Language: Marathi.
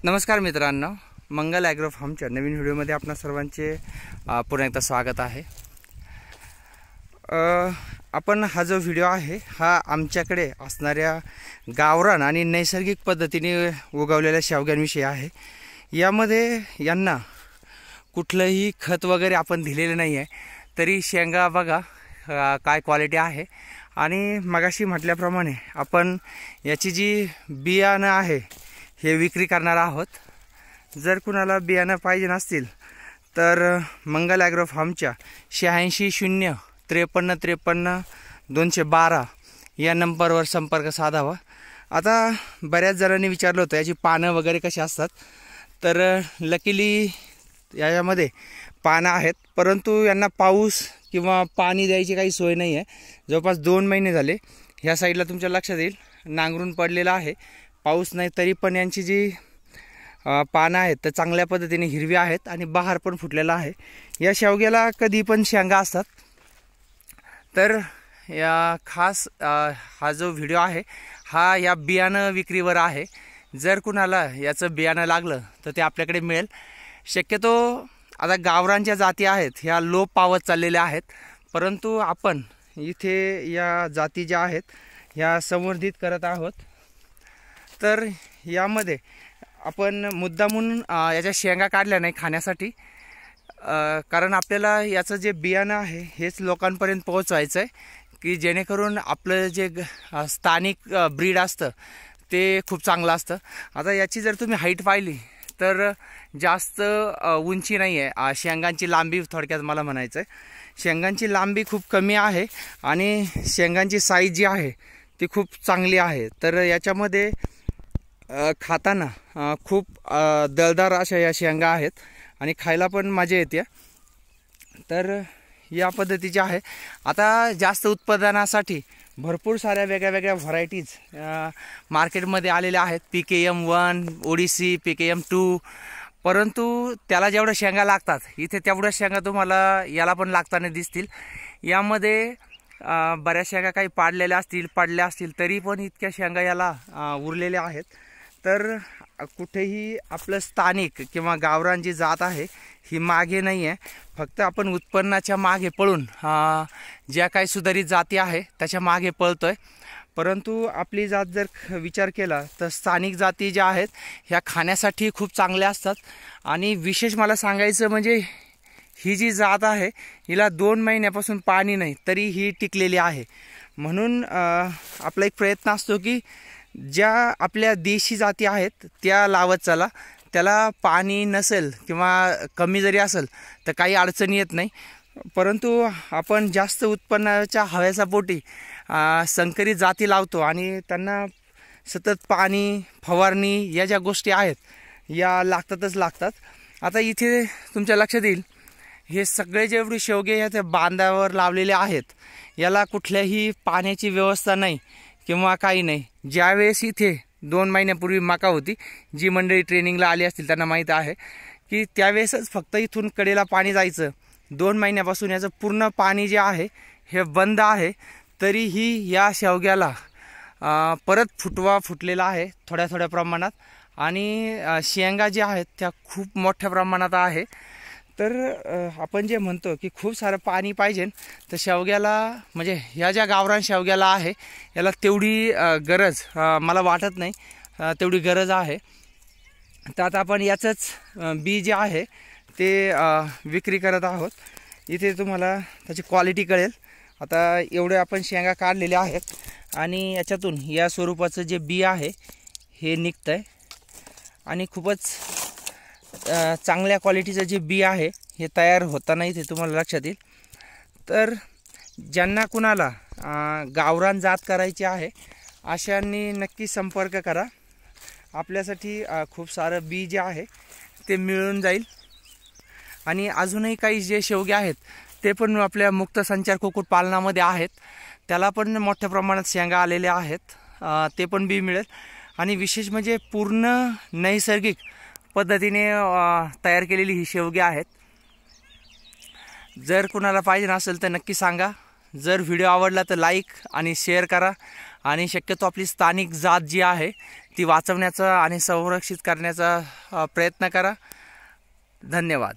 नमस्कार मित्रांनो, मंगल ॲग्रो फार्मच्या नवीन व्हिडिओमध्ये आपणा सर्वांचे पुन्हा एकदा स्वागत आहे। आपण हा जो व्हिडिओ आहे हा आमच्याकडे असणाऱ्या गावरान आणि नैसर्गिक पद्धतीने उगवलेल्या शेवग्यांविषयी आहे। यामध्ये यांना कुठलंही खत वगैरे आपण दिलेले नाही आहे, तरी शेंगा बघा काय क्वालिटी आहे। आणि मगाशी म्हटल्याप्रमाणे आपण याची जी बियाणं आहे हे विक्री करणार आहोत। जर कुणाला बियाणं पाहिजे नसतील तर मंगल ॲग्रो फार्मच्या 86 0 53 53 212 या नंबरवर संपर्क साधावा। आता बऱ्याच जणांनी विचारलं होतं याची पानं वगैरे कशी असतात, तर लकीली याच्यामध्ये पानं आहेत, परंतु यांना पाऊस किंवा पाणी द्यायची काही सोय नाही आहे। जवळपास 2 महिने झाले ह्या साईडला तुमच्या लक्षात येईल नांगरून पडलेला आहे, पाऊस नाही तरी पण यांची जी पानं आहेत तर चांगल्या पद्धतीने हिरवी आहेत आणि बहार पण फुटलेला आहे। या शेवग्याला कधी पण शेंगा असतात। तर या खास हा जो व्हिडिओ आहे हा या बियाणं विक्रीवर आहे। जर कुणाला याचं बियाणं लागलं तर ते आपल्याकडे मिळेल। शक्यतो आता गावरांच्या जाती आहेत ह्या लोप पावत चाललेल्या आहेत, परंतु आपण इथे या जाती ज्या आहेत ह्या संवर्धित करत आहोत। तर यामध्ये आपण मुद्दामून याच्या शेंगा काढल्या नाही खाण्यासाठी, कारण आपल्याला याचं जे बियाणं आहे हेच लोकांपर्यंत पोहोचवायचं आहे की जेणेकरून आपलं जे स्थानिक ब्रीड असतं ते खूप चांगलं असतं। आता याची जर तुम्ही हाईट पाहिली तर जास्त उंची नाही आहे, शेंगांची लांबी थोडक्यात मला म्हणायचं आहे शेंगांची लांबी खूप कमी आहे आणि शेंगांची साईज जी आहे ती खूप चांगली आहे। तर याच्यामध्ये खाताना खूप दळदार अशा या शेंगा आहेत आणि खायला पण मजा येते। तर या पद्धतीचे आहे। आता जास्त उत्पादनासाठी भरपूर साऱ्या वेगळ्या व्हरायटीज मार्केटमध्ये आलेल्या आहेत, PKM 1 ओडिसी PKM 2, परंतु त्याला जेवढ्या शेंगा लागतात इथे तेवढ्या शेंगा तुम्हाला याला पण लागताना दिसतील। यामध्ये बऱ्याच शेंगा काही पडल्या असतील तरी पण इतक्या शेंगा याला उरलेल्या आहेत। तर कुठेही आपलं स्थानिक किंवा गावरान जी जात आहे ही मागे नाही आहे, फक्त आपण उत्पन्नाच्या मागे पळून ज्या काही सुधारित जाती आहे त्याच्या मागे पळतोय। परंतु आपली जात जर विचार केला तर स्थानिक जाती ज्या आहेत ह्या खाण्यासाठी खूप चांगल्या असतात। आणि विशेष मला सांगायचं म्हणजे ही जी जात आहे हिला 2 महिन्यापासून पाणी नाही तरी ही टिकलेली आहे। म्हणून आपला एक प्रयत्न असतो की ज्या आपल्या देशी जाती आहेत त्या लावत चला, त्याला पाणी नसेल किंवा कमी जरी असेल तर काही अडचणी येत नाही। परंतु आपण जास्त उत्पन्नाच्या हव्याचा पोटी संकरित जाती लावतो आणि त्यांना सतत पाणी फवारणी या ज्या गोष्टी आहेत या लागतात। आता इथे तुमच्या लक्षात येईल हे सगळे जेवढे शेवगे या त्या बांधावर लावलेले आहेत याला कुठल्याही पाण्याची व्यवस्था नाही किंवा काही नाही। ज्यावेळेस इथे 2 महिन्यापूर्वी मका होती, जी मंडळी ट्रेनिंगला आली असतील त्यांना माहीत आहे की त्यावेळेसच फक्त इथून कडेला पाणी जायचं। 2 महिन्यापासून याचं पूर्ण पाणी जे आहे हे बंद आहे, तरीही या शेवग्याला परत फुटवा फुटलेला आहे थोड्या प्रमाणात आणि शेंगा ज्या आहेत त्या खूप मोठ्या प्रमाणात आहे। तर आपण जे म्हणतो की खूप सारं पाणी पाहिजे तर शेवग्याला म्हणजे ह्या ज्या गावरान शेवग्याला आहे याला तेवढी गरज मला वाटत नाही, तेवढी गरज आहे। तर आता आपण याचंच बी जे आहे ते विक्री करत आहोत। इथे तुम्हाला त्याची क्वालिटी कळेल। आता एवढे आपण शेंगा काढलेल्या आहेत आणि याच्यातून या स्वरूपाचं जे बी आहे हे निघतं आहे आणि खूपच चांगल्या क्वालिटीचं जे बी आहे हे तयार होताना इथे तुम्हाला लक्षात येईल। तर ज्यांना कुणाला गावरान जात करायची आहे अशांनी नक्की संपर्क करा, आपल्यासाठी खूप सारं बी जे आहे ते मिळून जाईल। आणि अजूनही काही जे शेवगे आहेत ते पण आपल्या मुक्त संचार कुक्कुटपालनामध्ये आहेत, त्याला पण मोठ्या प्रमाणात शेंगा आलेल्या आहेत, ते पण बी मिळेल। आणि विशेष म्हणजे पूर्ण नैसर्गिक पद्धतीने तयार केलेली ही शेवगे आहेत। जर कुणाला पाहिजे असेल तर नक्की सांगा, जर व्हिडिओ आवडला तर लाईक आणि शेअर करा आणि शक्यतो आपली स्थानिक जात जी आहे ती वाचवण्याचा आणि संरक्षित करण्याचा प्रयत्न करा. धन्यवाद.